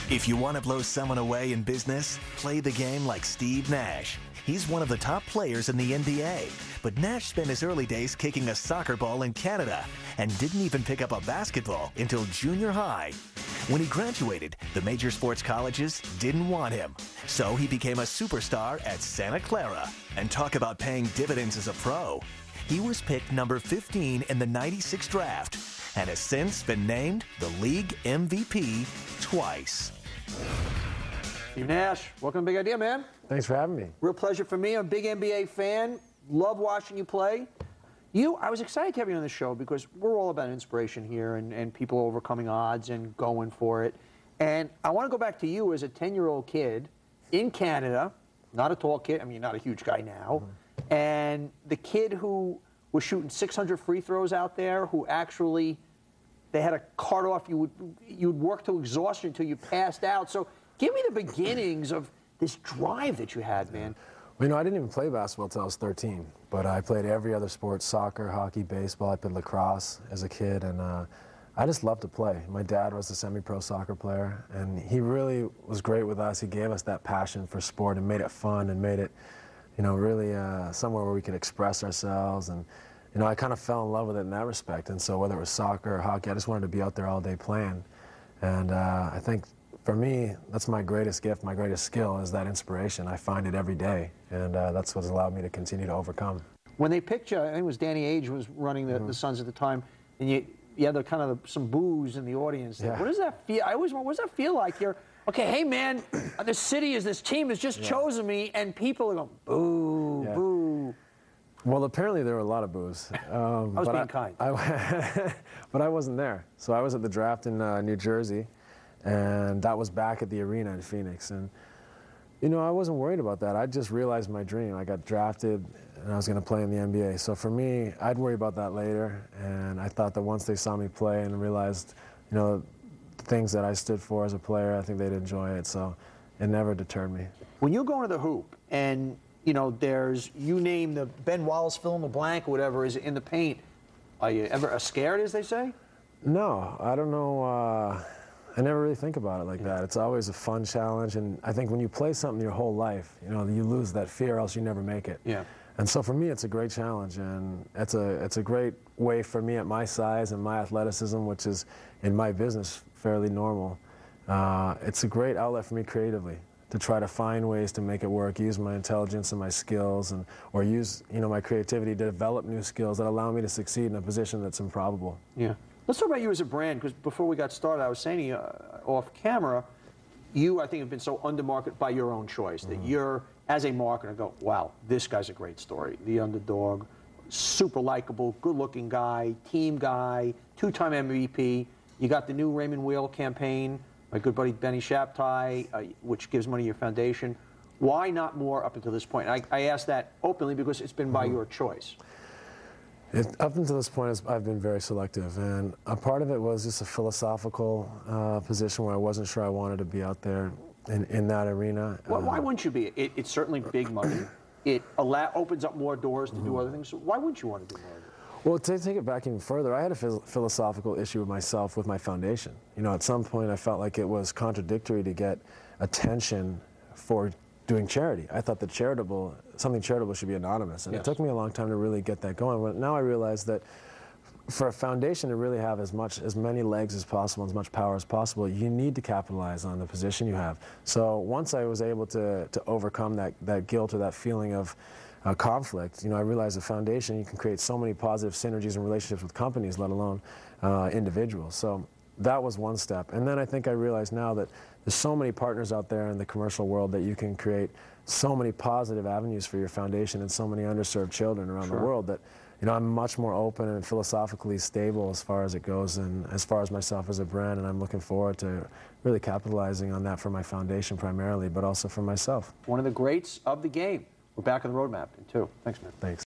If you want to blow someone away in business, play the game like Steve Nash. He's one of the top players in the NBA, but Nash spent his early days kicking a soccer ball in Canada and didn't even pick up a basketball until junior high. When he graduated, the major sports colleges didn't want him, so he became a superstar at Santa Clara. And talk about paying dividends as a pro. He was picked number 15 in the '96 draft and has since been named the league MVP twice. Steve Nash, welcome to Big Idea, man. Thanks for having me. Real pleasure for me. I'm a big NBA fan. Love watching you play. I was excited to have you on the show because we're all about inspiration here and people overcoming odds and going for it. And I want to go back to you as a 10-year-old kid in Canada, not a tall kid. I mean, you're not a huge guy now. Mm-hmm. And the kid who was shooting 600 free throws out there, who actually, they had a cart off. You'd work to exhaustion until you passed out. So give me the beginnings of this drive that you had, man. Well, you know, I didn't even play basketball until I was 13, but I played every other sport: soccer, hockey, baseball. I played lacrosse as a kid, and I just loved to play. My dad was a semi-pro soccer player, and he really was great with us. He gave us that passion for sport and made it fun and made it, you know, really somewhere where we could express ourselves. And, you know, I kind of fell in love with it in that respect. And so whether it was soccer or hockey, I just wanted to be out there all day playing. And I think for me, that's my greatest gift, my greatest skill is that inspiration. I find it every day, and that's what's allowed me to continue to overcome. When they picked you, I think it was Danny Ainge was running the Suns at the time, and you had some boos in the audience. Yeah. What does that feel? I always wonder, what does that feel like? You're, okay, hey man, this team has just chosen me, and people are going, boo, boo. Well, apparently there were a lot of boos. I was being kind. But I wasn't there. So I was at the draft in New Jersey, and that was back at the arena in Phoenix. And, you know, I wasn't worried about that. I just realized my dream. I got drafted, and I was going to play in the NBA. So for me, I'd worry about that later. And I thought that once they saw me play and realized, you know, the things that I stood for as a player, I think they'd enjoy it. So it never deterred me. When you go into the hoop and, you know, you name the Ben Wallace fill in the blank or whatever is in the paint, are you ever scared, as they say? No, I don't know. I never really think about it like that. It's always a fun challenge, and I think when you play something your whole life, you know, you lose that fear, else you never make it. Yeah. And so for me, it's a great challenge, and it's a great way for me at my size and my athleticism, which is in my business fairly normal. It's a great outlet for me creatively to try to find ways to make it work, use my intelligence and my skills, or use, you know, my creativity to develop new skills that allow me to succeed in a position that's improbable. Yeah. Let's talk about you as a brand, because before we got started, I was saying to you off camera, you, I think, have been so undermarketed by your own choice that you're, as a marketer, go, wow, this guy's a great story. The underdog, super likable, good-looking guy, team guy, two-time MVP. You got the new Raymond Wheel campaign, my good buddy Benny Shaptai, which gives money to your foundation. Why not more up until this point? I ask that openly because it's been by your choice. Up until this point, I've been very selective, and a part of it was just a philosophical position where I wasn't sure I wanted to be out there in that arena. Why wouldn't you be? It's certainly big money. It opens up more doors to do other things. So why wouldn't you want to do more of it? Well, to take it back even further, I had a philosophical issue with myself with my foundation. You know, at some point I felt like it was contradictory to get attention for doing charity. I thought that something charitable should be anonymous, and it took me a long time to really get that going. But now I realize that for a foundation to really have as many legs as possible, as much power as possible, you need to capitalize on the position you have. So once I was able to overcome that guilt or that feeling of conflict, you know, I realized a foundation, you can create so many positive synergies and relationships with companies, let alone individuals. So that was one step. And then I think I realize now that there's so many partners out there in the commercial world that you can create so many positive avenues for your foundation and so many underserved children around the world that, you know, I'm much more open and philosophically stable as far as it goes and as far as myself as a brand, and I'm looking forward to really capitalizing on that for my foundation primarily, but also for myself. One of the greats of the game. We're back on the roadmap in 2. Thanks, man. Thanks.